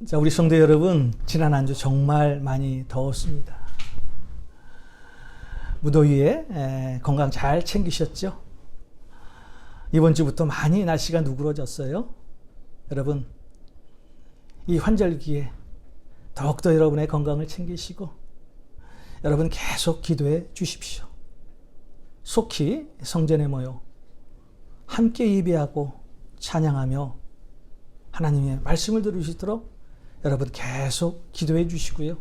자, 우리 성도 여러분, 지난 한 주 정말 많이 더웠습니다. 무더위에 건강 잘 챙기셨죠? 이번 주부터 많이 날씨가 누그러졌어요. 여러분, 이 환절기에 더욱더 여러분의 건강을 챙기시고 여러분 계속 기도해 주십시오. 속히 성전에 모여 함께 예배하고 찬양하며 하나님의 말씀을 들으시도록 여러분 계속 기도해 주시고요.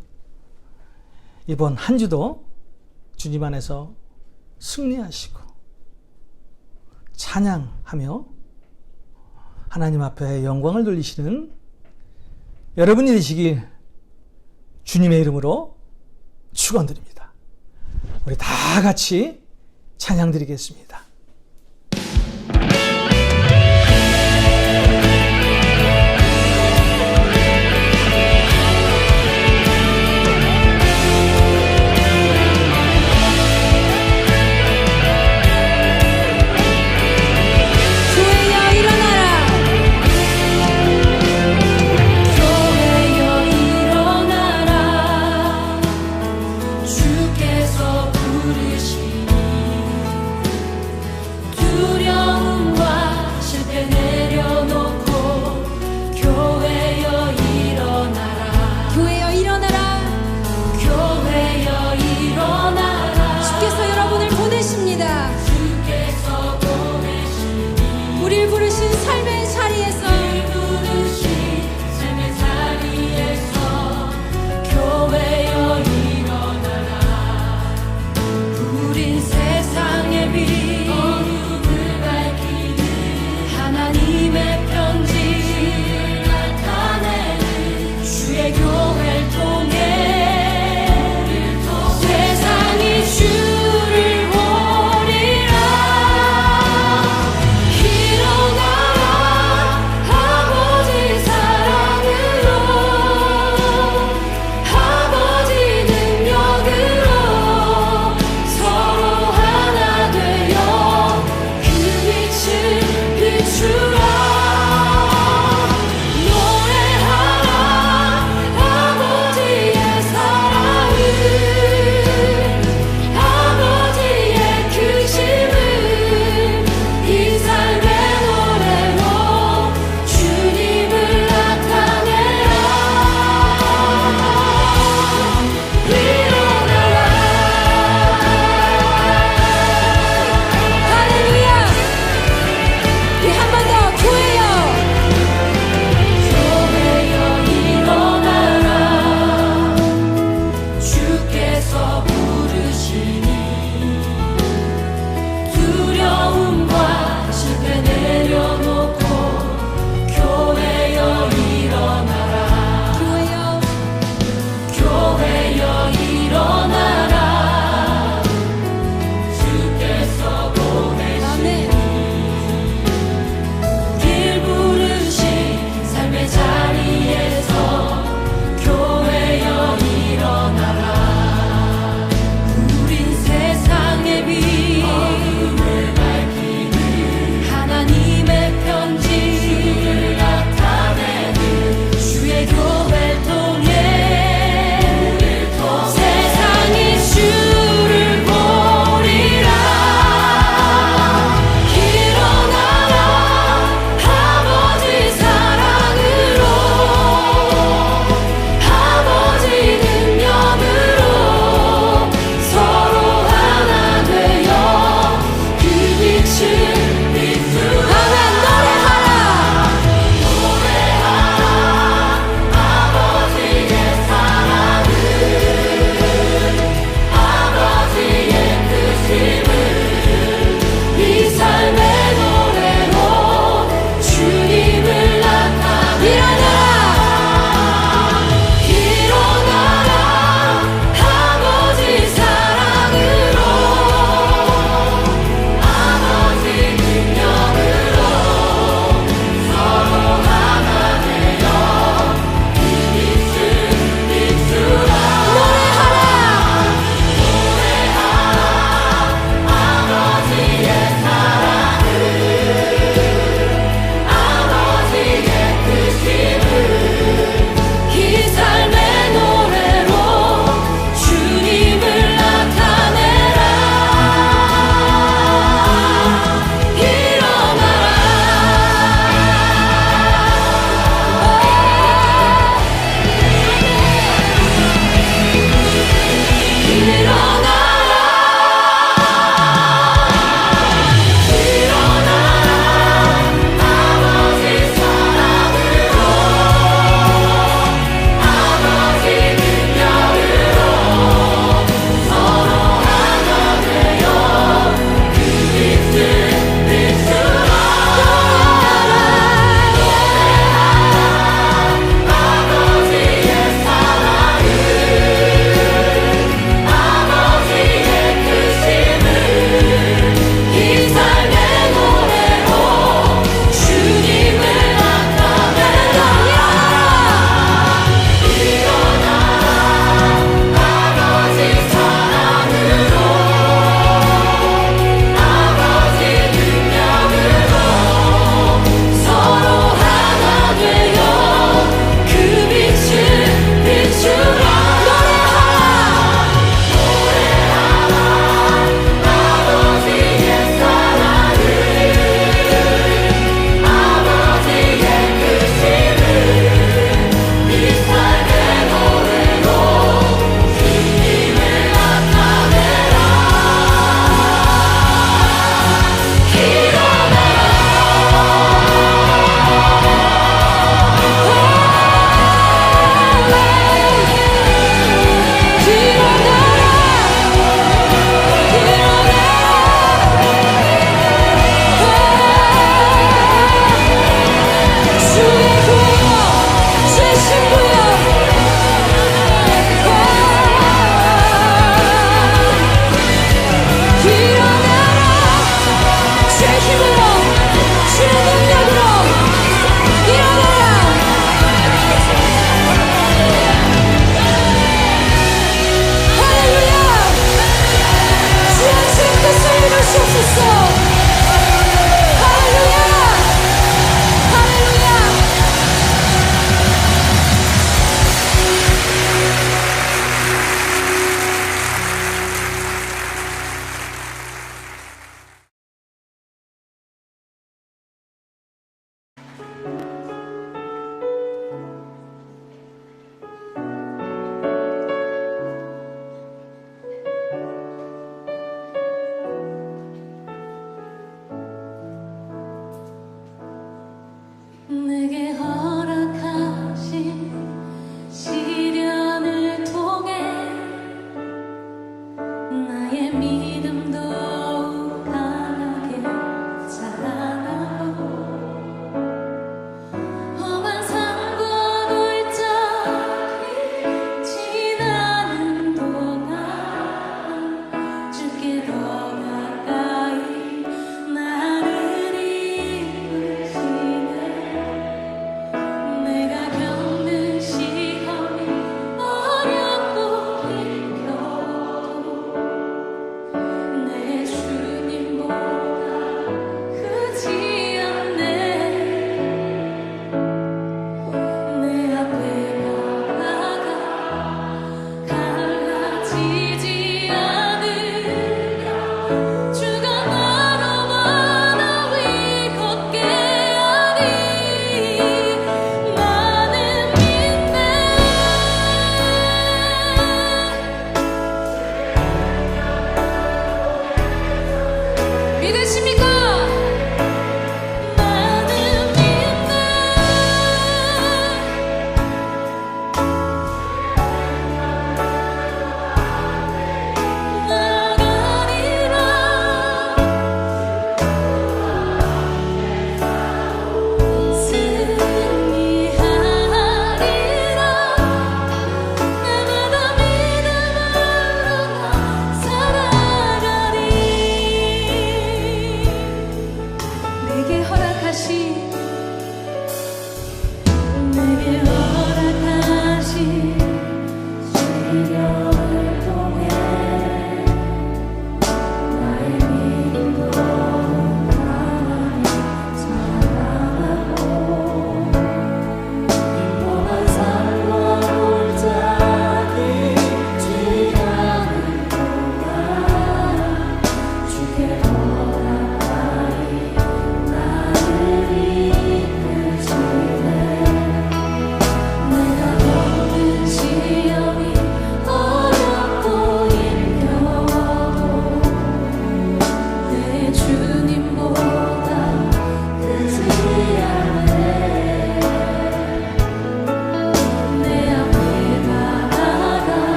이번 한 주도 주님 안에서 승리하시고 찬양하며 하나님 앞에 영광을 돌리시는 여러분이 되시길 주님의 이름으로 축원드립니다. 우리 다 같이 찬양 드리겠습니다. 주께서 부르시니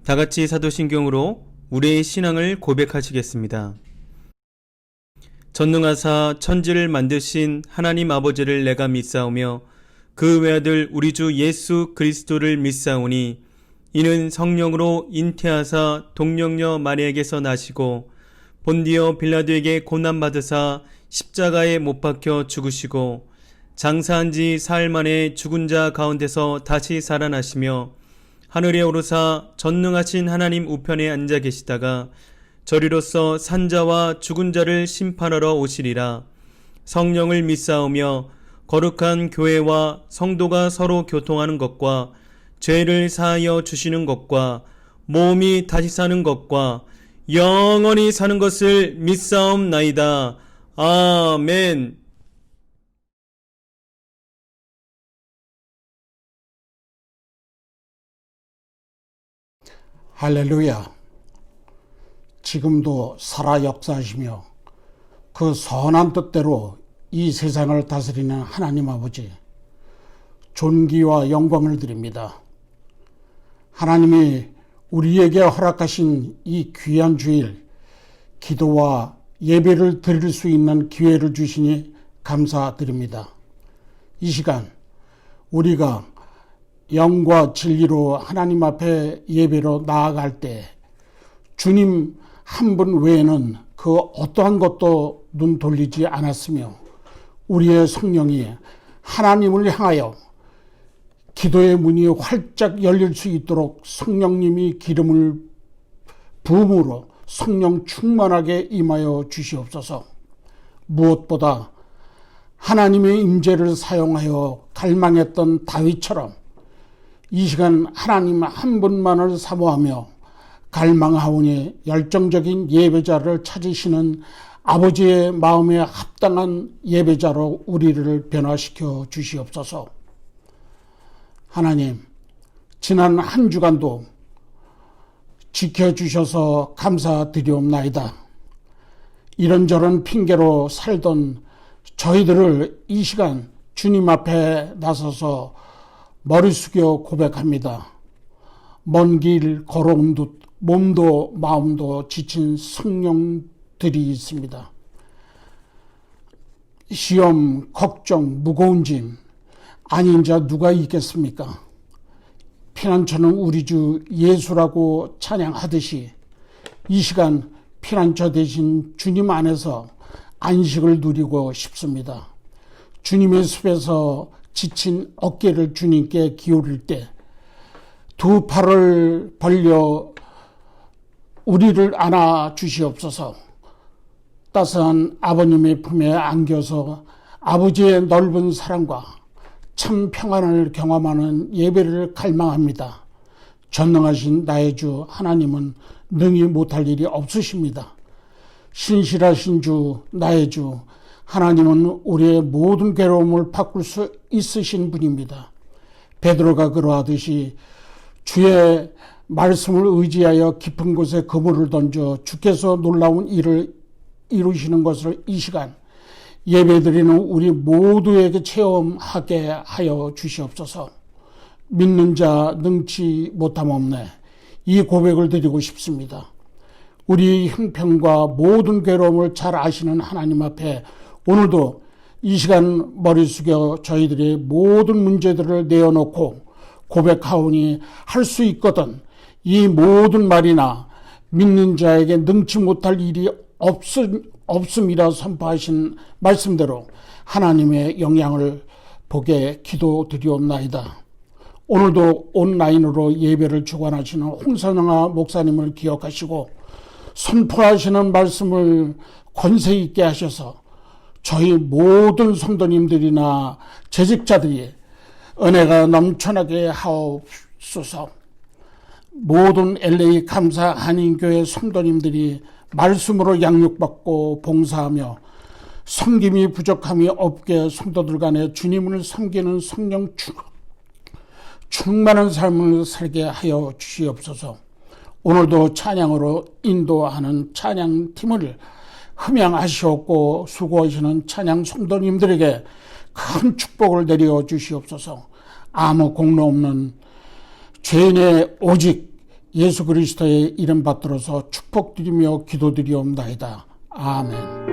다 같이 사도신경으로 우리의 신앙을 고백하시겠습니다. 전능하사 천지를 만드신 하나님 아버지를 내가 믿사오며 그 외아들 우리 주 예수 그리스도를 믿사오니 이는 성령으로 잉태하사 동령녀 마리아에게서 나시고 본디오 빌라도에게 고난받으사 십자가에 못 박혀 죽으시고 장사한 지 사흘 만에 죽은 자 가운데서 다시 살아나시며 하늘에 오르사 전능하신 하나님 우편에 앉아 계시다가 저리로서 산자와 죽은 자를 심판하러 오시리라. 성령을 믿사오며 거룩한 교회와 성도가 서로 교통하는 것과 죄를 사하여 주시는 것과 몸이 다시 사는 것과 영원히 사는 것을 믿사옵나이다. 아멘. 할렐루야. 지금도 살아 역사하시며 그 선한 뜻대로 이 세상을 다스리는 하나님 아버지, 존귀와 영광을 드립니다. 하나님이 우리에게 허락하신 이 귀한 주일, 기도와 예배를 드릴 수 있는 기회를 주시니 감사드립니다. 이 시간 우리가 영과 진리로 하나님 앞에 예배로 나아갈 때 주님 한 분 외에는 그 어떠한 것도 눈 돌리지 않았으며 우리의 성령이 하나님을 향하여 기도의 문이 활짝 열릴 수 있도록 성령님이 기름을 부음으로 성령 충만하게 임하여 주시옵소서. 무엇보다 하나님의 임재를 사용하여 갈망했던 다윗처럼 이 시간 하나님 한 분만을 사모하며 갈망하오니 열정적인 예배자를 찾으시는 아버지의 마음에 합당한 예배자로 우리를 변화시켜 주시옵소서. 하나님, 지난 한 주간도 지켜주셔서 감사드리옵나이다. 이런저런 핑계로 살던 저희들을 이 시간 주님 앞에 나서서 머리 숙여 고백합니다. 먼 길 걸어온 듯 몸도 마음도 지친 성령들이 있습니다. 시험, 걱정, 무거운 짐 아닌 자 누가 있겠습니까? 피난처는 우리 주 예수라고 찬양하듯이 이 시간 피난처 대신 주님 안에서 안식을 누리고 싶습니다. 주님의 숲에서 지친 어깨를 주님께 기울일 때 두 팔을 벌려 우리를 안아 주시옵소서. 따스한 아버님의 품에 안겨서 아버지의 넓은 사랑과 참 평안을 경험하는 예배를 갈망합니다. 전능하신 나의 주 하나님은 능히 못할 일이 없으십니다. 신실하신 주 나의 주 하나님은 우리의 모든 괴로움을 바꿀 수 있으신 분입니다. 베드로가 그러하듯이 주의 말씀을 의지하여 깊은 곳에 그물을 던져 주께서 놀라운 일을 이루시는 것을 이 시간 예배드리는 우리 모두에게 체험하게 하여 주시옵소서. 믿는 자 능치 못함 없네. 이 고백을 드리고 싶습니다. 우리 형편과 모든 괴로움을 잘 아시는 하나님 앞에 오늘도 이 시간 머리 숙여 저희들의 모든 문제들을 내어놓고 고백하오니 할 수 있거든 이 모든 말이나 믿는 자에게 능치 못할 일이 없음이라 선포하신 말씀대로 하나님의 영향을 보게 기도드리옵나이다. 오늘도 온라인으로 예배를 주관하시는 홍선영아 목사님을 기억하시고 선포하시는 말씀을 권세 있게 하셔서 저희 모든 성도님들이나 재직자들이 은혜가 넘쳐나게 하옵소서. 모든 LA 감사 한인교회 성도님들이 말씀으로 양육받고 봉사하며 섬김이 부족함이 없게 성도들 간에 주님을 섬기는 성령 충만한 삶을 살게 하여 주시옵소서. 오늘도 찬양으로 인도하는 찬양팀을 흠양하시옵고 수고하시는 찬양 성도님들에게 큰 축복을 내려 주시옵소서. 아무 공로 없는 죄인의 오직 예수 그리스도의 이름 받들어서 축복드리며 기도드리옵나이다. 아멘.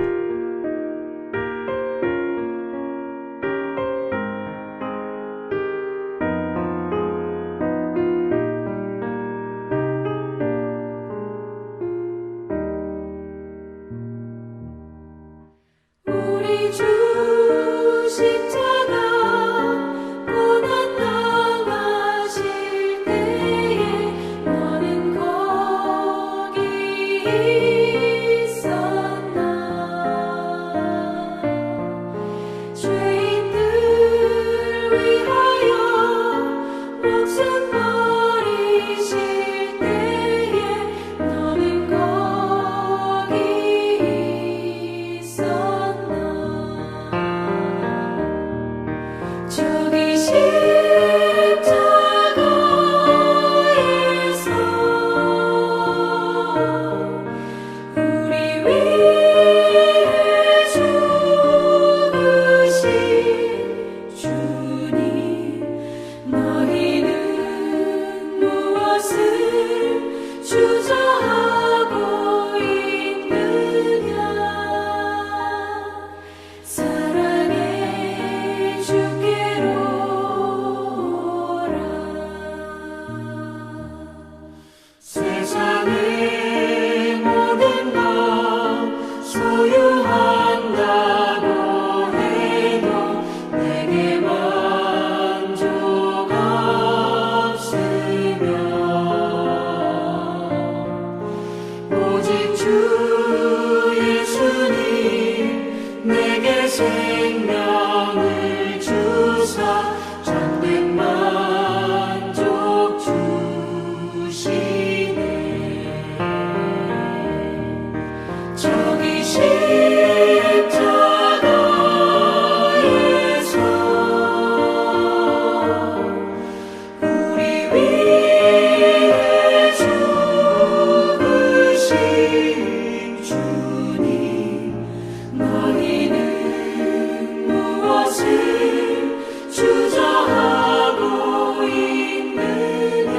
우리 주 십자가 고난 당하실 때에 너는 거기 있었나. 죄인들 위하여 목숨 버리실 때에 너는 거기 있었나. 저기 십자가에서 우리 위해 죽으신 주님, 너희는 무엇을 주저하고 있느냐. 사랑의 주께로라. 세상의 모든 것 소유한다고 해도 내게 만족 없으며 오직 주 예수님 내게 생명을 주사 참된 만족 주시네. 저기 십자가에서 우리 위해 죽으신 주님, 너희는 무엇을 주저하고 있느냐.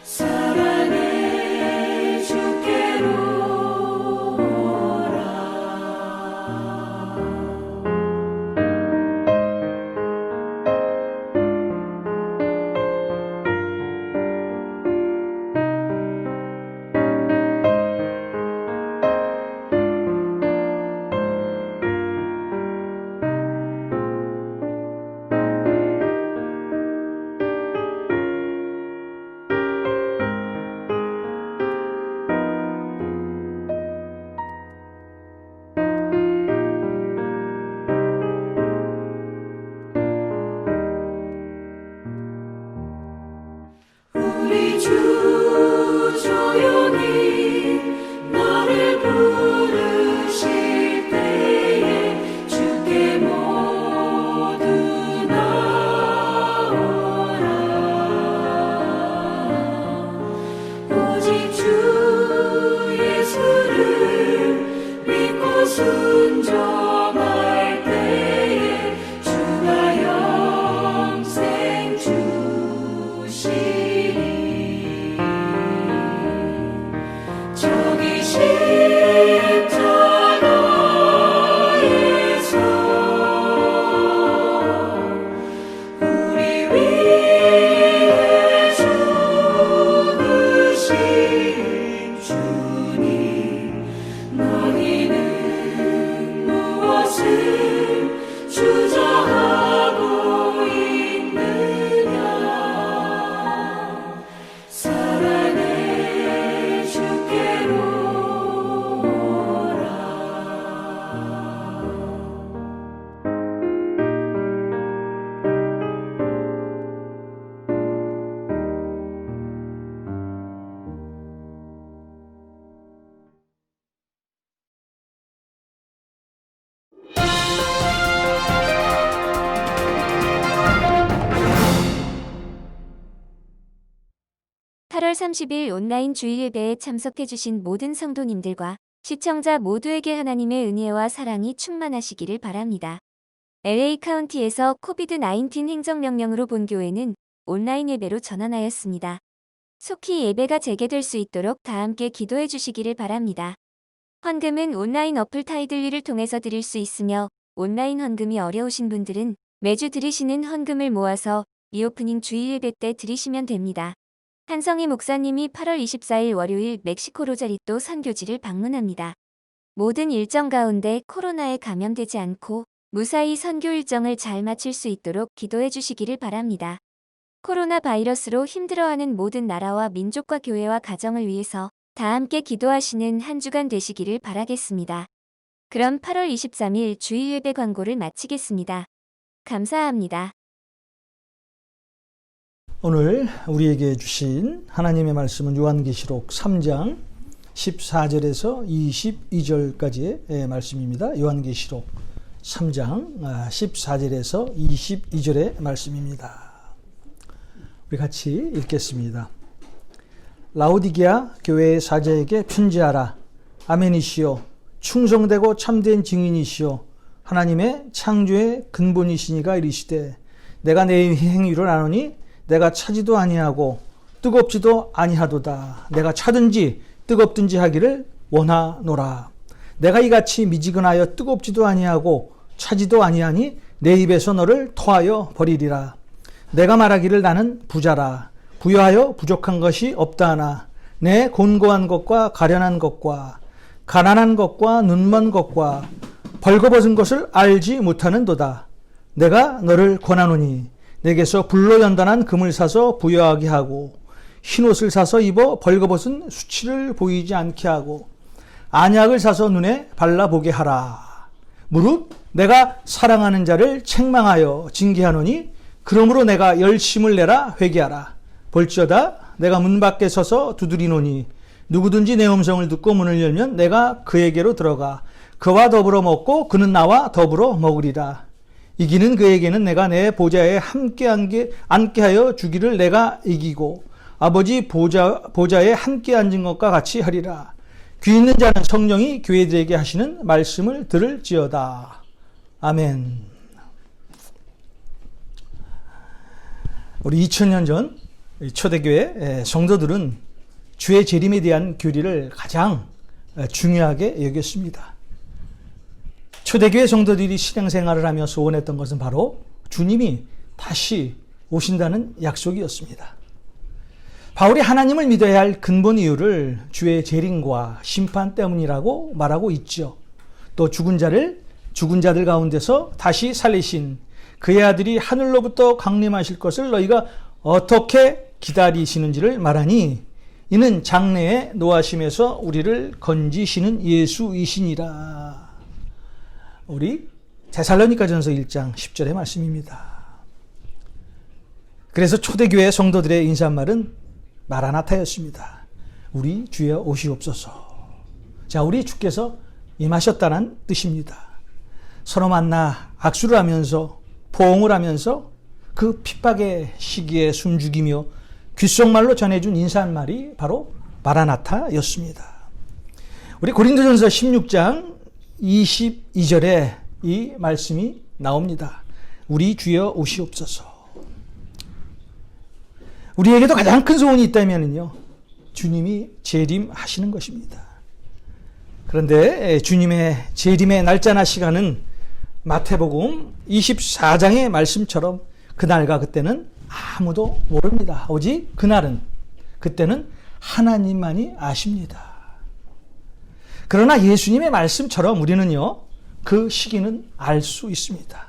사랑의 주께로라. 우리 주 조용히 너를 부르실 때에 주께 모두 나오라. 오직 주 예수를 믿고 순종할 때에 주가 영생 주시리. 저기 십자가에서 우리 위해 죽으신 주님, 너희는 무엇을 주저하고 있느냐. 사랑의 주께로라. (8월 30일) 온라인 주일 예배에 참석해주신 모든 성도님들과 시청자 모두에게 하나님의 은혜와 사랑이 충만하시기를 바랍니다. LA 카운티에서 코비드-19 행정명령으로 본교회는 온라인 예배로 전환하였습니다. 속히 예배가 재개될 수 있도록 다 함께 기도해 주시기를 바랍니다. 헌금은 온라인 어플 타이들리를 통해서 드릴 수 있으며 온라인 헌금이 어려우신 분들은 매주 드리시는 헌금을 모아서 리오프닝 주일 예배 때 드리시면 됩니다. 한성희 목사님이 8월 24일 월요일 멕시코 로자리또 선교지를 방문합니다. 모든 일정 가운데 코로나에 감염되지 않고 무사히 선교 일정을 잘 마칠 수 있도록 기도해 주시기를 바랍니다. 코로나 바이러스로 힘들어하는 모든 나라와 민족과 교회와 가정을 위해서 다 함께 기도하시는 한 주간 되시기를 바라겠습니다. 그럼 8월 23일 주일 예배 광고를 마치겠습니다. 감사합니다. 오늘 우리에게 주신 하나님의 말씀은 요한계시록 3장 14절에서 22절까지의 말씀입니다. 요한계시록 3장 14절에서 22절의 말씀입니다. 우리 같이 읽겠습니다. 라오디게아 교회의 사자에게 편지하라. 아멘이시오. 충성되고 참된 증인이시오. 하나님의 창조의 근본이시니가 이르시되 내가 내 행위를 아노니 내가 차지도 아니하고 뜨겁지도 아니하도다. 내가 차든지 뜨겁든지 하기를 원하노라. 내가 이같이 미지근하여 뜨겁지도 아니하고 차지도 아니하니 내 입에서 너를 토하여 버리리라. 내가 말하기를 나는 부자라. 부여하여 부족한 것이 없다 하나 내 곤고한 것과 가련한 것과 가난한 것과 눈먼 것과 벌거벗은 것을 알지 못하는도다. 내가 너를 권하노니 내게서 불로 연단한 금을 사서 부여하게 하고 흰옷을 사서 입어 벌거벗은 수치를 보이지 않게 하고 안약을 사서 눈에 발라보게 하라. 무릇 내가 사랑하는 자를 책망하여 징계하노니 그러므로 내가 열심을 내라 회개하라. 볼지어다 내가 문 밖에 서서 두드리노니 누구든지 내 음성을 듣고 문을 열면 내가 그에게로 들어가 그와 더불어 먹고 그는 나와 더불어 먹으리라. 이기는 그에게는 내가 내 보좌에 함께 앉게 하여 주기를 내가 이기고 아버지 보좌에 함께 앉은 것과 같이 하리라. 귀 있는 자는 성령이 교회들에게 하시는 말씀을 들을지어다. 아멘. 우리 2000년 전 초대교회 성도들은 주의 재림에 대한 교리를 가장 중요하게 여겼습니다. 초대교회 성도들이 신앙생활을 하며 소원했던 것은 바로 주님이 다시 오신다는 약속이었습니다. 바울이 하나님을 믿어야 할 근본 이유를 주의 재림과 심판 때문이라고 말하고 있죠. 또 죽은 자들 가운데서 다시 살리신 그의 아들이 하늘로부터 강림하실 것을 너희가 어떻게 기다리시는지를 말하니 이는 장래의 노하심에서 우리를 건지시는 예수이시니라. 우리 데살로니가전서 1장 10절의 말씀입니다. 그래서 초대교회 성도들의 인사말은 마라나타였습니다. 우리 주여 오시옵소서. 자, 우리 주께서 임하셨다는 뜻입니다. 서로 만나 악수를 하면서 포옹을 하면서 그 핍박의 시기에 숨죽이며 귓속말로 전해준 인사말이 바로 마라나타였습니다. 우리 고린도전서 16장 22절에 이 말씀이 나옵니다. 우리 주여 오시옵소서. 우리에게도 가장 큰 소원이 있다면요, 주님이 재림하시는 것입니다. 그런데 주님의 재림의 날짜나 시간은 마태복음 24장의 말씀처럼 그날과 그때는 아무도 모릅니다. 오직 그때는 하나님만이 아십니다. 그러나 예수님의 말씀처럼 우리는요, 그 시기는 알 수 있습니다.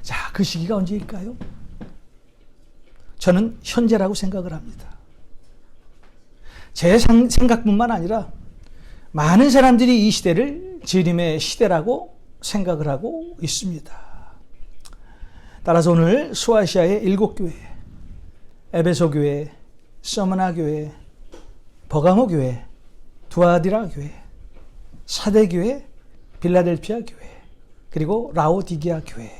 자, 그 시기가 언제일까요? 저는 현재라고 생각을 합니다. 제 생각뿐만 아니라 많은 사람들이 이 시대를 재림의 시대라고 생각을 하고 있습니다. 따라서 오늘 소아시아의 7교회, 에베소 교회, 서머나 교회, 버가모 교회, 두아디라 교회, 사대 교회, 빌라델피아 교회, 그리고 라오디게아 교회.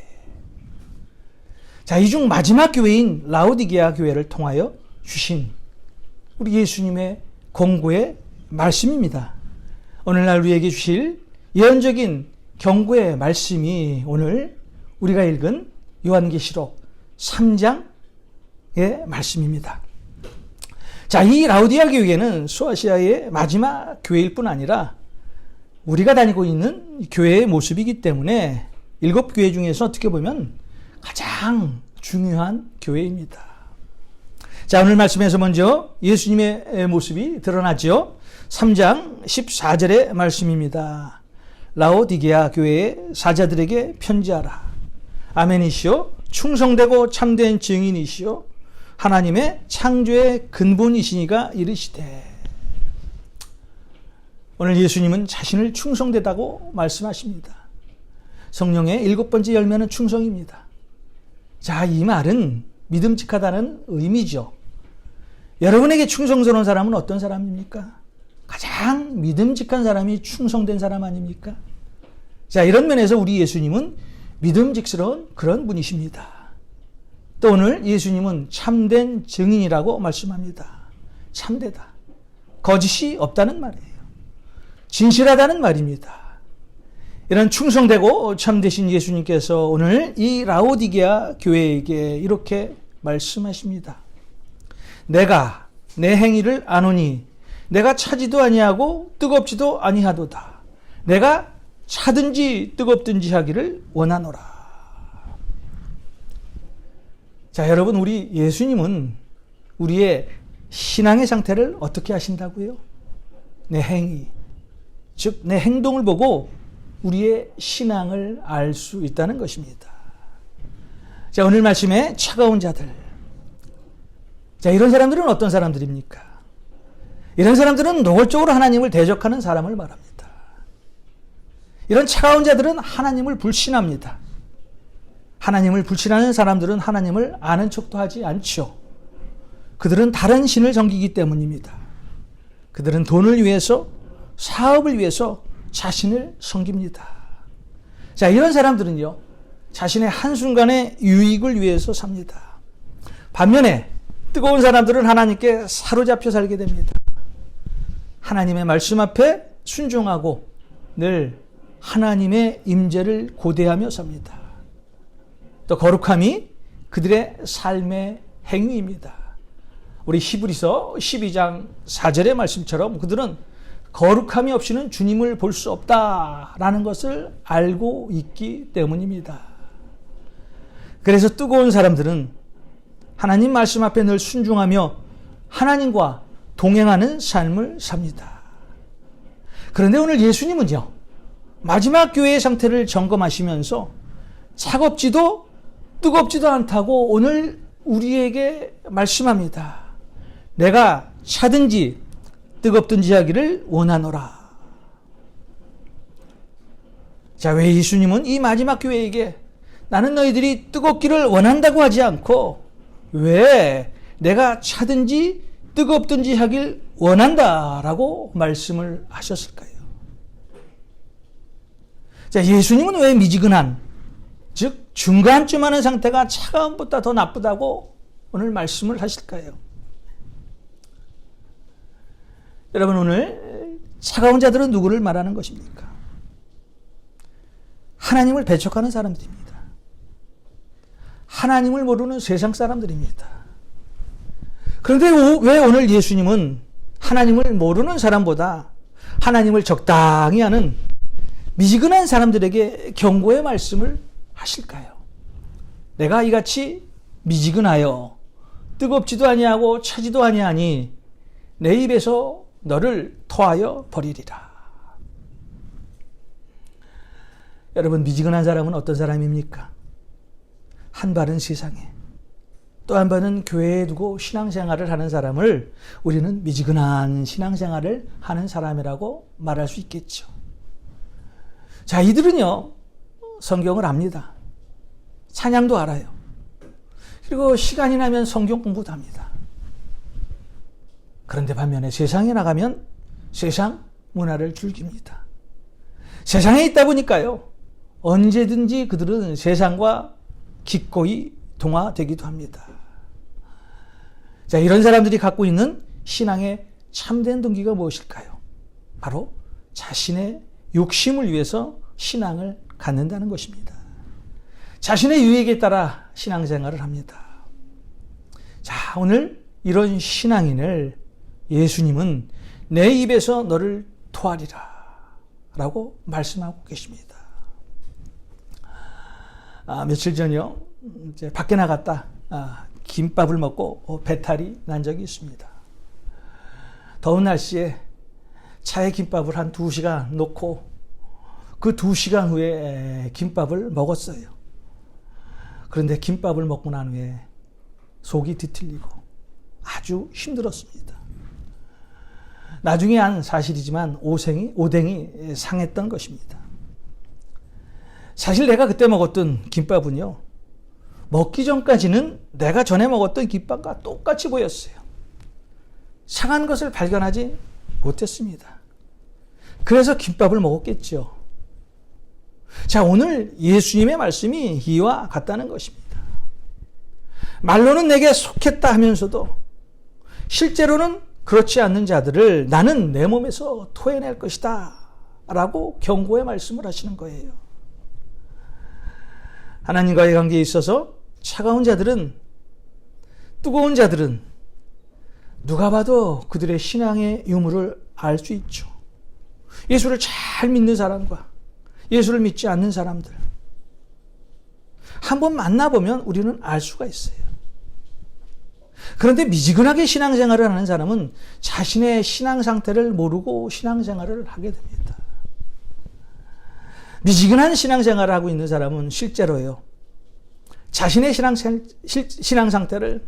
자, 이 중 마지막 교회인 라오디게아 교회를 통하여 주신 우리 예수님의 공고의 말씀입니다. 오늘날 우리에게 주실 예언적인 경고의 말씀이 오늘 우리가 읽은 요한계시록 3장 말씀입니다. 자, 이 라우디아 교회는 소아시아의 마지막 교회일 뿐 아니라 우리가 다니고 있는 교회의 모습이기 때문에 7교회 중에서 어떻게 보면 가장 중요한 교회입니다. 자, 오늘 말씀에서 먼저 예수님의 모습이 드러나죠. 3장 14절의 말씀입니다. 라오디게아 교회의 사자들에게 편지하라. 아멘이시오. 충성되고 참된 증인이시오. 하나님의 창조의 근본이시니가 이르시되. 오늘 예수님은 자신을 충성되다고 말씀하십니다. 성령의 7번째 열매는 충성입니다. 자, 이 말은 믿음직하다는 의미죠. 여러분에게 충성스러운 사람은 어떤 사람입니까? 가장 믿음직한 사람이 충성된 사람 아닙니까? 자, 이런 면에서 우리 예수님은 믿음직스러운 그런 분이십니다. 또 오늘 예수님은 참된 증인이라고 말씀합니다. 참되다. 거짓이 없다는 말이에요. 진실하다는 말입니다. 이런 충성되고 참되신 예수님께서 오늘 이 라오디게아 교회에게 이렇게 말씀하십니다. 내가 내 행위를 아노니 내가 차지도 아니하고 뜨겁지도 아니하도다. 내가 차든지 뜨겁든지 하기를 원하노라. 자, 여러분, 우리 예수님은 우리의 신앙의 상태를 어떻게 하신다고요? 내 행위, 즉 내 행동을 보고 우리의 신앙을 알 수 있다는 것입니다. 자, 오늘 말씀에 차가운 자들. 자, 이런 사람들은 어떤 사람들입니까? 이런 사람들은 노골적으로 하나님을 대적하는 사람을 말합니다. 이런 차가운 자들은 하나님을 불신합니다. 하나님을 불신하는 사람들은 하나님을 아는 척도 하지 않죠. 그들은 다른 신을 섬기기 때문입니다. 그들은 돈을 위해서, 사업을 위해서 자신을 섬깁니다. 자, 이런 사람들은요, 자신의 한순간의 유익을 위해서 삽니다. 반면에 뜨거운 사람들은 하나님께 사로잡혀 살게 됩니다. 하나님의 말씀 앞에 순종하고 늘 하나님의 임재를 고대하며 삽니다. 또 거룩함이 그들의 삶의 행위입니다. 우리 히브리서 12장 4절의 말씀처럼 그들은 거룩함이 없이는 주님을 볼 수 없다라는 것을 알고 있기 때문입니다. 그래서 뜨거운 사람들은 하나님 말씀 앞에 늘 순종하며 하나님과 동행하는 삶을 삽니다. 그런데 오늘 예수님은요, 마지막 교회의 상태를 점검하시면서 차갑지도 뜨겁지도 않다고 오늘 우리에게 말씀합니다. 내가 차든지 뜨겁든지 하기를 원하노라. 자, 왜 예수님은 이 마지막 교회에게 나는 너희들이 뜨겁기를 원한다고 하지 않고 왜 내가 차든지 뜨겁든지 하길 원한다라고 말씀을 하셨을까요? 자, 예수님은 왜 미지근한, 즉 중간쯤 하는 상태가 차가움보다 더 나쁘다고 오늘 말씀을 하실까요? 여러분, 오늘 차가운 자들은 누구를 말하는 것입니까? 하나님을 배척하는 사람들입니다. 하나님을 모르는 세상 사람들입니다. 그런데 왜 오늘 예수님은 하나님을 모르는 사람보다 하나님을 적당히 하는 미지근한 사람들에게 경고의 말씀을 하실까요? 내가 이같이 미지근하여 뜨겁지도 아니하고 차지도 아니하니 내 입에서 너를 토하여 버리리라. 여러분, 미지근한 사람은 어떤 사람입니까? 한 발은 세상에, 또 한 발은 교회에 두고 신앙생활을 하는 사람을 우리는 미지근한 신앙생활을 하는 사람이라고 말할 수 있겠죠. 자, 이들은요, 성경을 압니다. 찬양도 알아요. 그리고 시간이 나면 성경 공부도 합니다. 그런데 반면에 세상에 나가면 세상 문화를 즐깁니다. 세상에 있다 보니까요, 언제든지 그들은 세상과 기꺼이 동화되기도 합니다. 자, 이런 사람들이 갖고 있는 신앙의 참된 동기가 무엇일까요? 바로 자신의 욕심을 위해서 신앙을 갖는다는 것입니다. 자신의 유익에 따라 신앙생활을 합니다. 자, 오늘 이런 신앙인을 예수님은 내 입에서 너를 토하리라 라고 말씀하고 계십니다. 며칠 전요, 이제 밖에 나갔다 김밥을 먹고 배탈이 난 적이 있습니다. 더운 날씨에 차에 김밥을 한 2시간 놓고 그 2시간 후에 김밥을 먹었어요. 그런데 김밥을 먹고 난 후에 속이 뒤틀리고 아주 힘들었습니다. 나중에 한 사실이지만 오뎅이 상했던 것입니다. 사실 내가 그때 먹었던 김밥은요, 먹기 전까지는 내가 전에 먹었던 김밥과 똑같이 보였어요. 상한 것을 발견하지 못했습니다. 그래서 김밥을 먹었겠죠. 자, 오늘 예수님의 말씀이 이와 같다는 것입니다. 말로는 내게 속했다 하면서도 실제로는 그렇지 않는 자들을 나는 내 몸에서 토해낼 것이다 라고 경고의 말씀을 하시는 거예요. 하나님과의 관계에 있어서 차가운 자들은, 뜨거운 자들은 누가 봐도 그들의 신앙의 유무를 알 수 있죠. 예수를 잘 믿는 사람과 예수를 믿지 않는 사람들, 한번 만나보면 우리는 알 수가 있어요. 그런데 미지근하게 신앙생활을 하는 사람은 자신의 신앙 상태를 모르고 신앙생활을 하게 됩니다. 미지근한 신앙생활을 하고 있는 사람은 실제로요, 자신의 신앙 상태를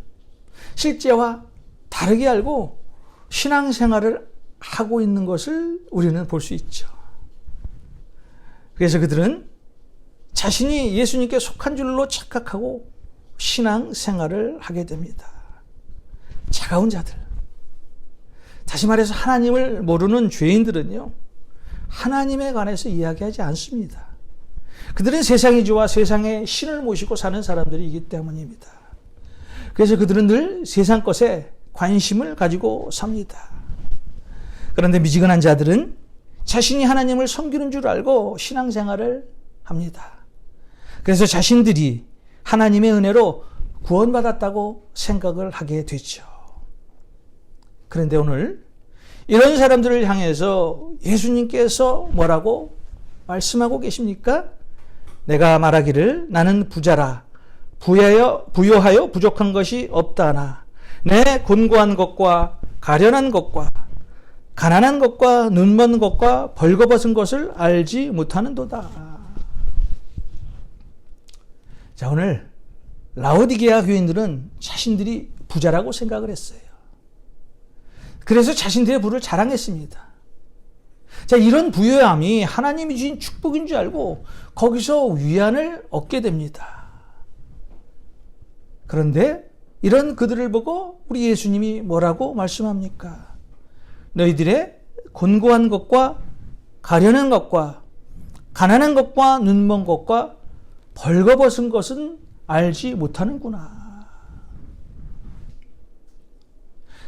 실제와 다르게 알고 신앙생활을 하고 있는 것을 우리는 볼 수 있죠. 그래서 그들은 자신이 예수님께 속한 줄로 착각하고 신앙생활을 하게 됩니다. 차가운 자들, 다시 말해서 하나님을 모르는 죄인들은요, 하나님에 관해서 이야기하지 않습니다. 그들은 세상이 좋아 세상의 신을 모시고 사는 사람들이기 때문입니다. 그래서 그들은 늘 세상 것에 관심을 가지고 삽니다. 그런데 미지근한 자들은 자신이 하나님을 섬기는 줄 알고 신앙생활을 합니다. 그래서 자신들이 하나님의 은혜로 구원받았다고 생각을 하게 되죠. 그런데 오늘 이런 사람들을 향해서 예수님께서 뭐라고 말씀하고 계십니까? 내가 말하기를 나는 부자라 부요하여 부족한 것이 없다나 내 곤고한 것과 가련한 것과 가난한 것과 눈먼 것과 벌거벗은 것을 알지 못하는도다. 자, 오늘 라오디게아 교인들은 자신들이 부자라고 생각을 했어요. 그래서 자신들의 부를 자랑했습니다. 자, 이런 부요함이 하나님이 주신 축복인 줄 알고 거기서 위안을 얻게 됩니다. 그런데 이런 그들을 보고 우리 예수님이 뭐라고 말씀합니까? 너희들의 곤고한 것과 가련한 것과 가난한 것과 눈먼 것과 벌거벗은 것은 알지 못하는구나.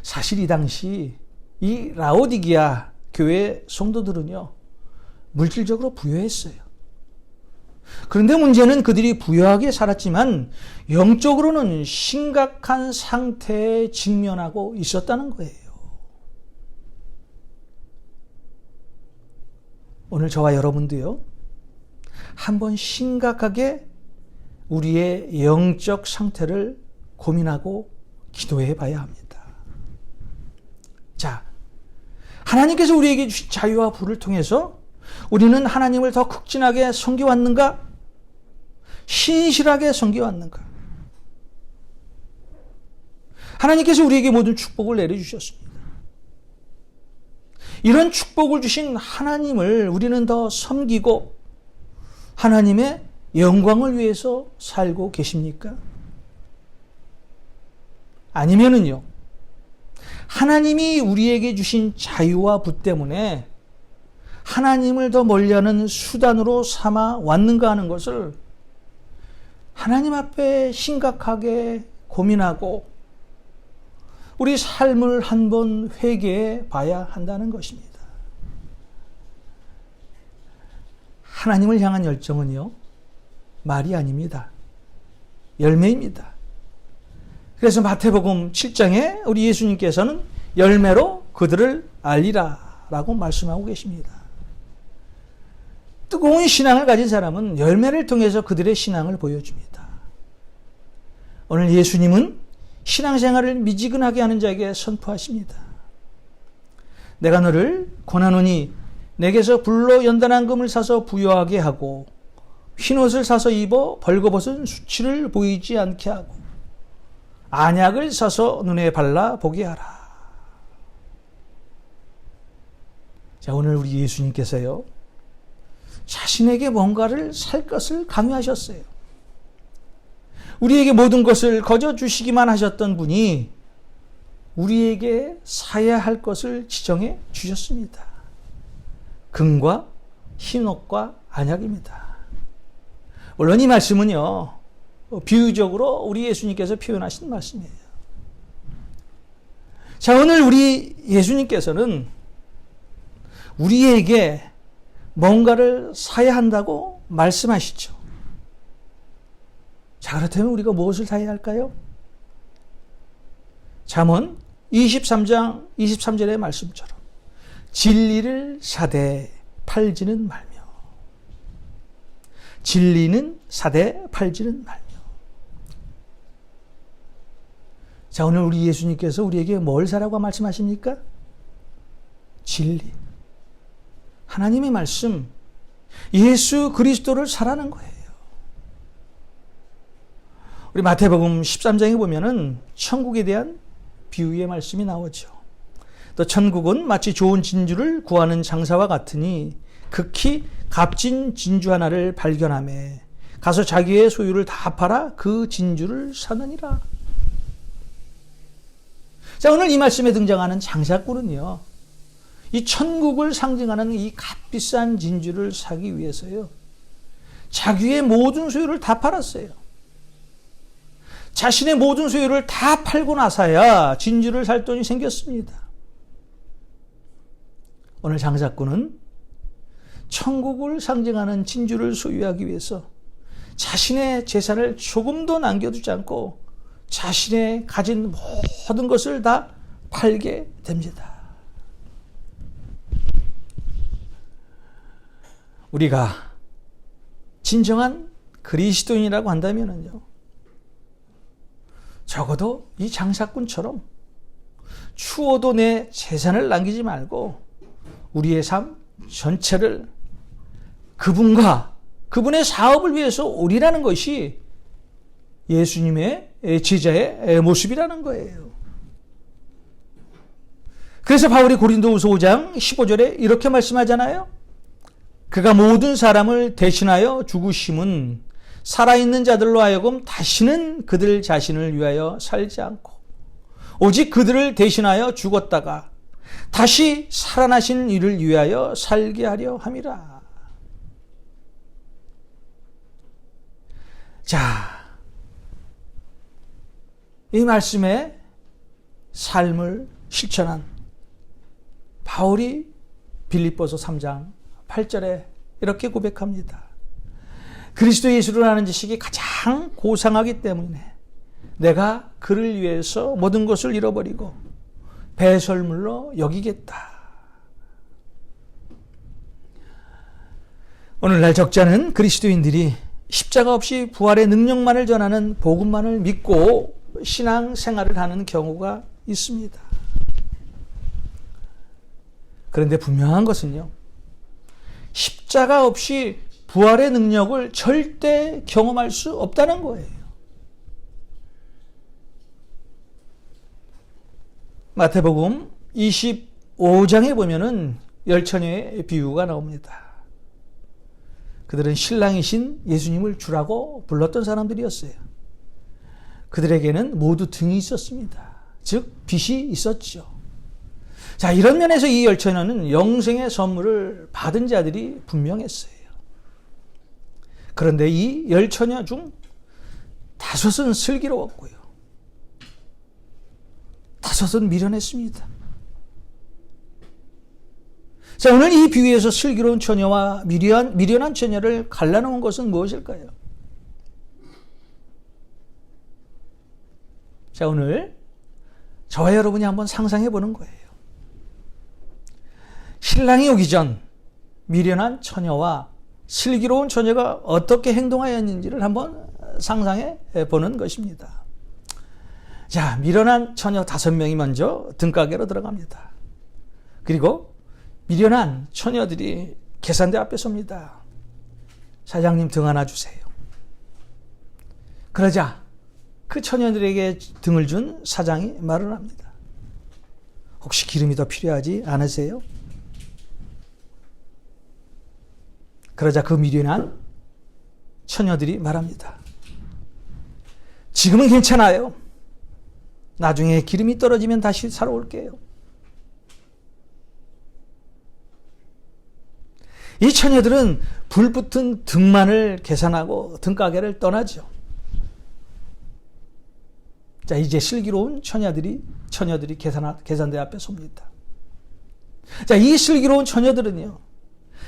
사실 이 당시 이 라오디게아 교회 성도들은요, 물질적으로 부유했어요. 그런데 문제는 그들이 부유하게 살았지만 영적으로는 심각한 상태에 직면하고 있었다는 거예요. 오늘 저와 여러분도요, 한번 심각하게 우리의 영적 상태를 고민하고 기도해 봐야 합니다. 자, 하나님께서 우리에게 주신 자유와 부를 통해서 우리는 하나님을 더 극진하게 섬겨왔는가? 신실하게 섬겨왔는가? 하나님께서 우리에게 모든 축복을 내려주셨습니다. 이런 축복을 주신 하나님을 우리는 더 섬기고 하나님의 영광을 위해서 살고 계십니까? 아니면은요, 하나님이 우리에게 주신 자유와 부 때문에 하나님을 더 멀리하는 수단으로 삼아 왔는가 하는 것을 하나님 앞에 심각하게 고민하고 우리 삶을 한번 회개해 봐야 한다는 것입니다. 하나님을 향한 열정은요, 말이 아닙니다. 열매입니다. 그래서 마태복음 7장에 우리 예수님께서는 열매로 그들을 알리라 라고 말씀하고 계십니다. 뜨거운 신앙을 가진 사람은 열매를 통해서 그들의 신앙을 보여줍니다. 오늘 예수님은 신앙생활을 미지근하게 하는 자에게 선포하십니다. 내가 너를 권하노니 내게서 불로 연단한 금을 사서 부여하게 하고 흰옷을 사서 입어 벌거벗은 수치를 보이지 않게 하고 안약을 사서 눈에 발라 보게 하라. 자, 오늘 우리 예수님께서요, 자신에게 뭔가를 살 것을 강요하셨어요. 우리에게 모든 것을 거저 주시기만 하셨던 분이 우리에게 사야 할 것을 지정해 주셨습니다. 금과 흰옷과 안약입니다. 물론 이 말씀은요, 비유적으로 우리 예수님께서 표현하신 말씀이에요. 자, 오늘 우리 예수님께서는 우리에게 뭔가를 사야 한다고 말씀하시죠. 자, 그렇다면 우리가 무엇을 사야 할까요? 잠언 23장 23절의 말씀처럼 진리를 사되 팔지는 말며, 진리는 사되 팔지는 말며. 자, 오늘 우리 예수님께서 우리에게 뭘 사라고 말씀하십니까? 진리, 하나님의 말씀, 예수 그리스도를 사라는 거예요. 우리 마태복음 13장에 보면은 천국에 대한 비유의 말씀이 나오죠. 또 천국은 마치 좋은 진주를 구하는 장사와 같으니 극히 값진 진주 하나를 발견하매 가서 자기의 소유를 다 팔아 그 진주를 사느니라. 자, 오늘 이 말씀에 등장하는 장사꾼은요, 이 천국을 상징하는 이 값비싼 진주를 사기 위해서요, 자기의 모든 소유를 다 팔았어요. 자신의 모든 소유를 다 팔고 나서야 진주를 살 돈이 생겼습니다. 오늘 장사꾼은 천국을 상징하는 진주를 소유하기 위해서 자신의 재산을 조금도 남겨두지 않고 자신의 가진 모든 것을 다 팔게 됩니다. 우리가 진정한 그리스도인이라고 한다면요, 적어도 이 장사꾼처럼 추워도 내 재산을 남기지 말고 우리의 삶 전체를 그분과 그분의 사업을 위해서 오리라는 것이 예수님의 제자의 모습이라는 거예요. 그래서 바울이 고린도후서 5장 15절에 이렇게 말씀하잖아요. 그가 모든 사람을 대신하여 죽으심은 살아있는 자들로 하여금 다시는 그들 자신을 위하여 살지 않고 오직 그들을 대신하여 죽었다가 다시 살아나신 이를 위하여 살게 하려 함이라. 자, 이 말씀의 삶을 실천한 바울이 빌립보서 3장 8절에 이렇게 고백합니다. 그리스도 예수를 아는 지식이 가장 고상하기 때문에 내가 그를 위해서 모든 것을 잃어버리고 배설물로 여기겠다. 오늘날 적잖은 그리스도인들이 십자가 없이 부활의 능력만을 전하는 복음만을 믿고 신앙생활을 하는 경우가 있습니다. 그런데 분명한 것은요, 십자가 없이 부활의 능력을 절대 경험할 수 없다는 거예요. 마태복음 25장에 보면은 열처녀의 비유가 나옵니다. 그들은 신랑이신 예수님을 주라고 불렀던 사람들이었어요. 그들에게는 모두 등이 있었습니다. 즉 빛이 있었죠. 자, 이런 면에서 이 열처녀는 영생의 선물을 받은 자들이 분명했어요. 그런데 이 열처녀 중 5은 슬기로웠고요, 5은 미련했습니다. 자, 오늘 이 비유에서 슬기로운 처녀와 미련한 처녀를 갈라놓은 것은 무엇일까요? 자, 오늘 저와 여러분이 한번 상상해 보는 거예요. 신랑이 오기 전 미련한 처녀와 슬기로운 처녀가 어떻게 행동하였는지를 한번 상상해 보는 것입니다. 자, 미련한 처녀 5명이 먼저 등가게로 들어갑니다. 그리고 미련한 처녀들이 계산대 앞에 섭니다. 사장님, 등 하나 주세요. 그러자 그 처녀들에게 등을 준 사장이 말을 합니다. 혹시 기름이 더 필요하지 않으세요? 그러자 그 미련한 처녀들이 말합니다. 지금은 괜찮아요. 나중에 기름이 떨어지면 다시 사러 올게요. 이 처녀들은 불붙은 등만을 계산하고 등가게를 떠나죠. 자, 이제 슬기로운 처녀들이 계산대 앞에 섭니다. 자, 이 슬기로운 처녀들은요,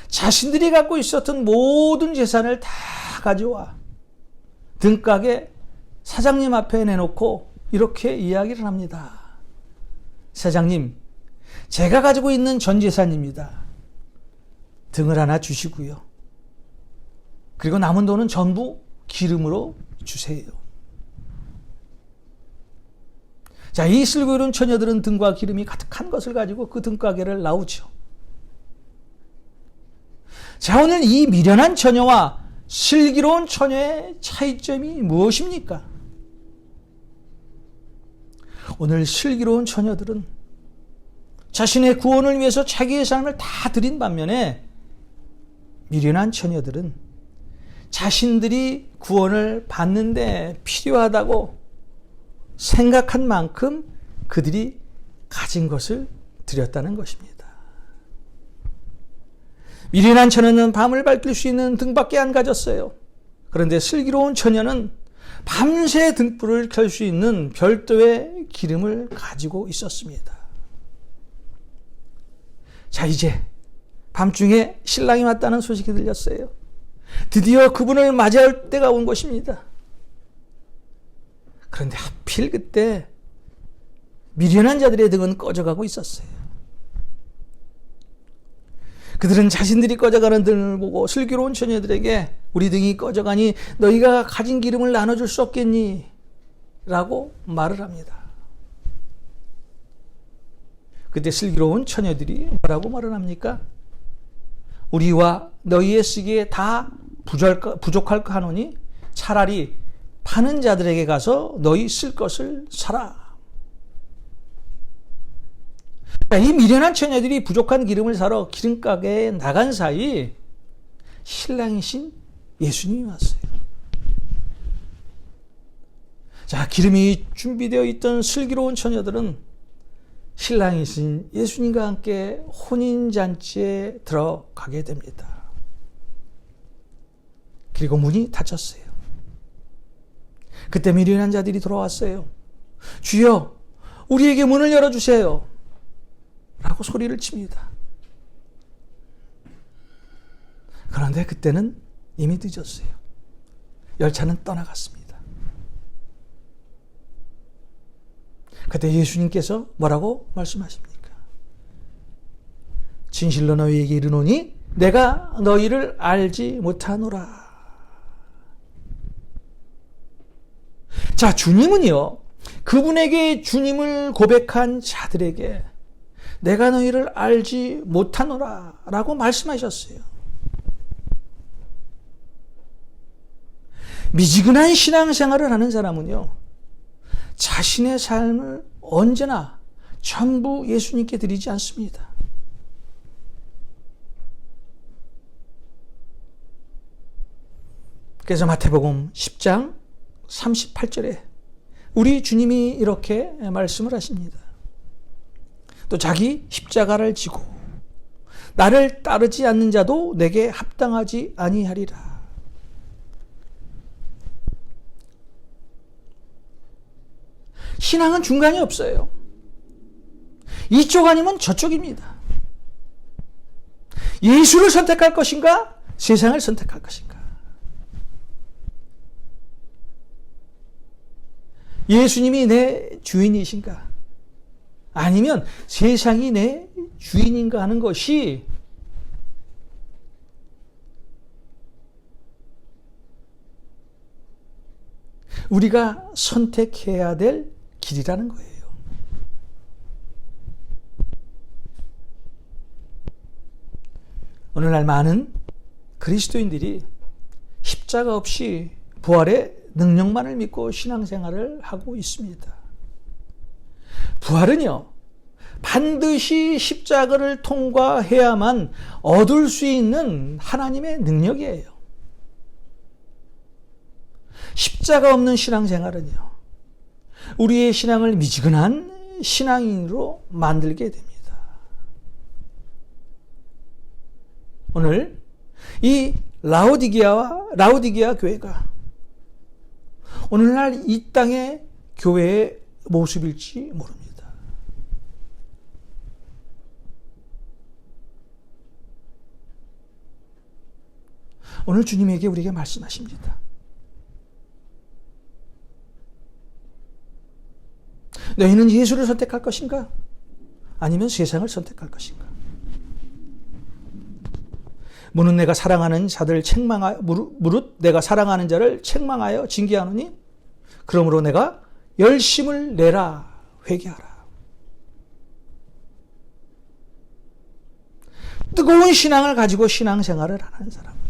자신들이 갖고 있었던 모든 재산을 다 가져와 등가게 사장님 앞에 내놓고 이렇게 이야기를 합니다. 사장님, 제가 가지고 있는 전 재산입니다. 등을 하나 주시고요. 그리고 남은 돈은 전부 기름으로 주세요. 자, 이 슬기로운 처녀들은 등과 기름이 가득한 것을 가지고 그 등가게를 나오죠. 자, 오늘 이 미련한 처녀와 슬기로운 처녀의 차이점이 무엇입니까? 오늘 슬기로운 처녀들은 자신의 구원을 위해서 자기의 삶을 다 드린 반면에 미련한 처녀들은 자신들이 구원을 받는데 필요하다고 생각한 만큼 그들이 가진 것을 드렸다는 것입니다. 미련한 처녀는 밤을 밝힐 수 있는 등밖에 안 가졌어요. 그런데 슬기로운 처녀는 밤새 등불을 켤 수 있는 별도의 기름을 가지고 있었습니다. 자, 이제 밤중에 신랑이 왔다는 소식이 들렸어요. 드디어 그분을 맞이할 때가 온 것입니다. 그런데 하필 그때 미련한 자들의 등은 꺼져가고 있었어요. 그들은 자신들이 꺼져가는 등을 보고 슬기로운 처녀들에게 우리 등이 꺼져가니 너희가 가진 기름을 나눠줄 수 없겠니? 라고 말을 합니다. 그때 슬기로운 처녀들이 뭐라고 말을 합니까? 우리와 너희의 쓰기에 다 부족할까 하노니 차라리 파는 자들에게 가서 너희 쓸 것을 사라. 이 미련한 처녀들이 부족한 기름을 사러 기름가게에 나간 사이 신랑이신 예수님이 왔어요. 자, 기름이 준비되어 있던 슬기로운 처녀들은 신랑이신 예수님과 함께 혼인잔치에 들어가게 됩니다. 그리고 문이 닫혔어요. 그때 미련한 자들이 돌아왔어요. 주여, 우리에게 문을 열어주세요. 라고 소리를 칩니다. 그런데 그때는 이미 늦었어요. 열차는 떠나갔습니다. 그때 예수님께서 뭐라고 말씀하십니까? 진실로 너희에게 이르노니 내가 너희를 알지 못하노라. 자, 주님은요, 그분에게 주님을 고백한 자들에게 내가 너희를 알지 못하노라 라고 말씀하셨어요. 미지근한 신앙생활을 하는 사람은요, 자신의 삶을 언제나 전부 예수님께 드리지 않습니다. 그래서 마태복음 10장 38절에 우리 주님이 이렇게 말씀을 하십니다. 또 자기 십자가를 지고 나를 따르지 않는 자도 내게 합당하지 아니하리라. 신앙은 중간이 없어요. 이쪽 아니면 저쪽입니다. 예수를 선택할 것인가? 세상을 선택할 것인가? 예수님이 내 주인이신가? 아니면 세상이 내 주인인가 하는 것이 우리가 선택해야 될 길이라는 거예요. 오늘날 많은 그리스도인들이 십자가 없이 부활의 능력만을 믿고 신앙생활을 하고 있습니다. 부활은요, 반드시 십자가를 통과해야만 얻을 수 있는 하나님의 능력이에요. 십자가 없는 신앙생활은요, 우리의 신앙을 미지근한 신앙인으로 만들게 됩니다. 오늘 이 라오디게아 교회가 오늘날 이 땅의 교회의 모습일지 모릅니다. 오늘 주님에게 우리에게 말씀하십니다. 너희는 예수를 선택할 것인가? 아니면 세상을 선택할 것인가? 무릇 내가 사랑하는 자를 책망하여 징계하노니 그러므로 내가 열심을 내라 회개하라. 뜨거운 신앙을 가지고 신앙생활을 하는 사람은요,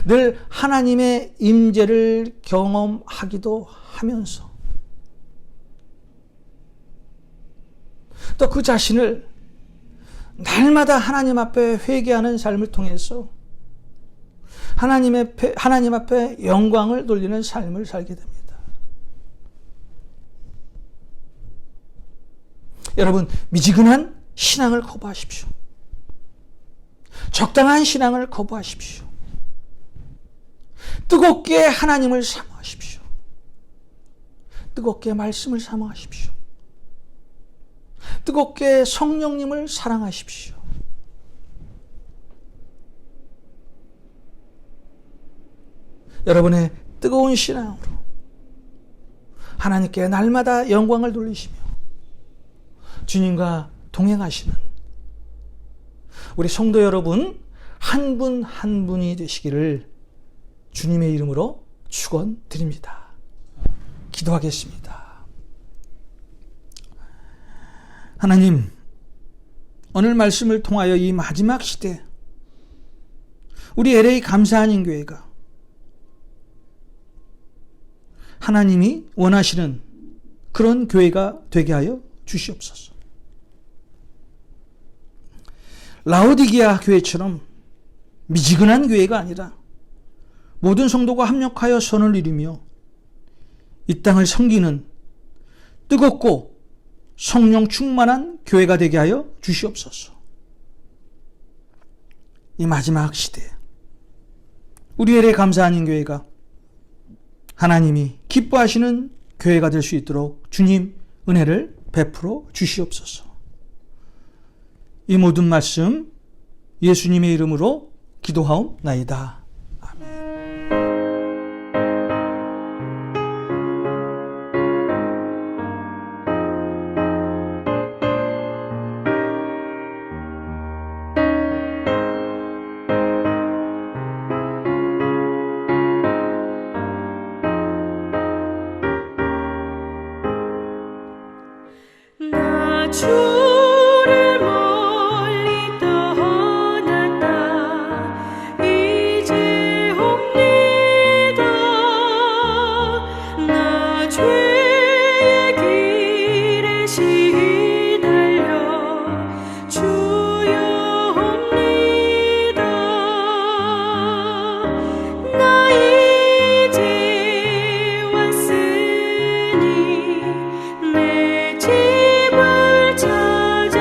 늘 하나님의 임재를 경험하기도 하면서 또 그 자신을 날마다 하나님 앞에 회개하는 삶을 통해서 하나님 앞에 영광을 돌리는 삶을 살게 됩니다. 여러분, 미지근한 신앙을 거부하십시오. 적당한 신앙을 거부하십시오. 뜨겁게 하나님을 사모하십시오. 뜨겁게 말씀을 사모하십시오. 뜨겁게 성령님을 사랑하십시오. 여러분의 뜨거운 신앙으로 하나님께 날마다 영광을 돌리시며 주님과 동행하시는 우리 성도 여러분 한 분 한 분이 되시기를 주님의 이름으로 축원드립니다. 기도하겠습니다. 하나님, 오늘 말씀을 통하여 이 마지막 시대 우리 LA 감사하는 교회가 하나님이 원하시는 그런 교회가 되게 하여 주시옵소서. 라오디게아 교회처럼 미지근한 교회가 아니라 모든 성도가 합력하여 선을 이루며 이 땅을 섬기는 뜨겁고 성령 충만한 교회가 되게 하여 주시옵소서. 이 마지막 시대에 우리 LA 감사하는 교회가 하나님이 기뻐하시는 교회가 될 수 있도록 주님 은혜를 베풀어 주시옵소서. 이 모든 말씀 예수님의 이름으로 기도하옵나이다. 나 주를 멀리 떠났다 이제 옵니다. 나 죄의 길에 시달려 주여 옵니다. 나 이제 왔으니 내 집을 찾아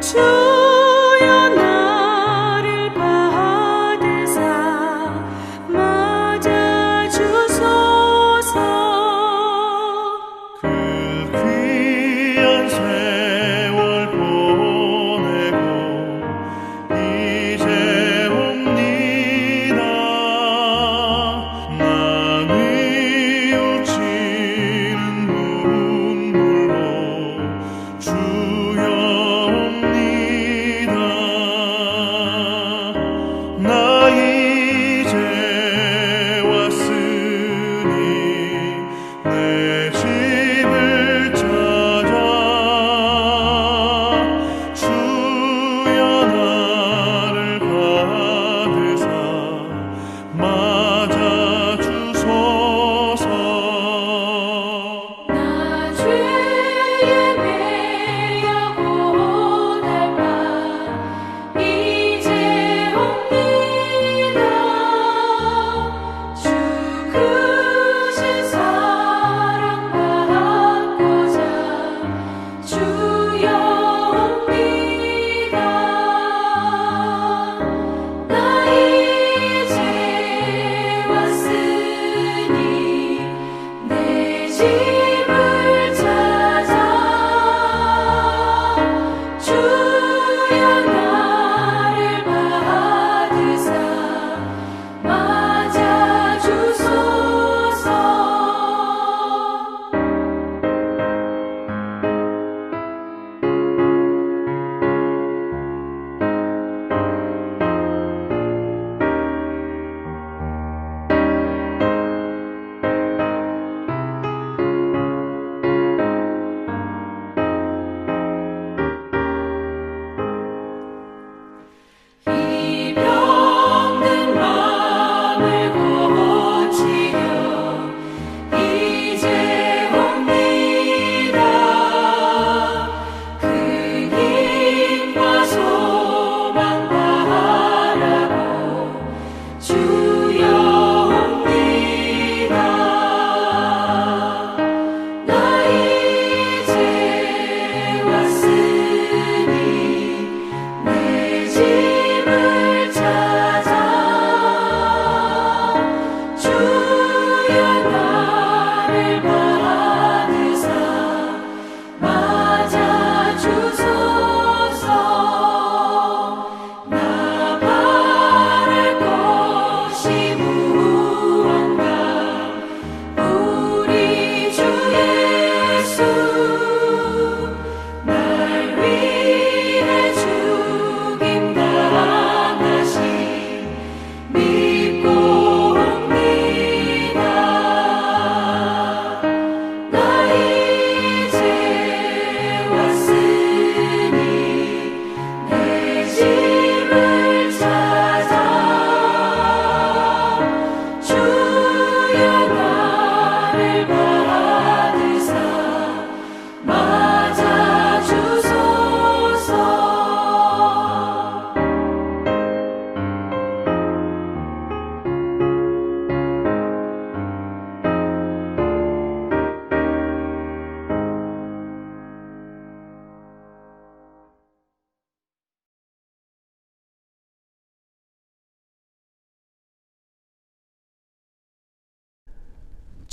주여 나를 받으사 맞아 주소서. 그 귀한 세월 보내고 이제 옵니다. 나는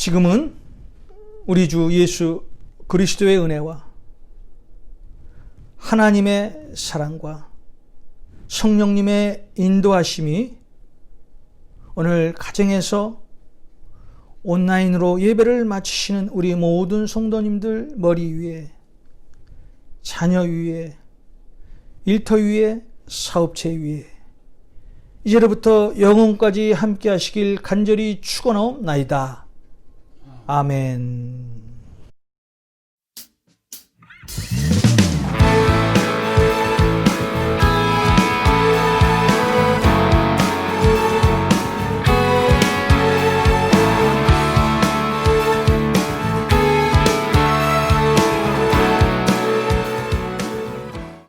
지금은 우리 주 예수 그리스도의 은혜와 하나님의 사랑과 성령님의 인도하심이 오늘 가정에서 온라인으로 예배를 마치시는 우리 모든 성도님들 머리 위에, 자녀 위에, 일터 위에, 사업체 위에 이제로부터 영원까지 함께 하시길 간절히 축원하옵나이다. 아멘.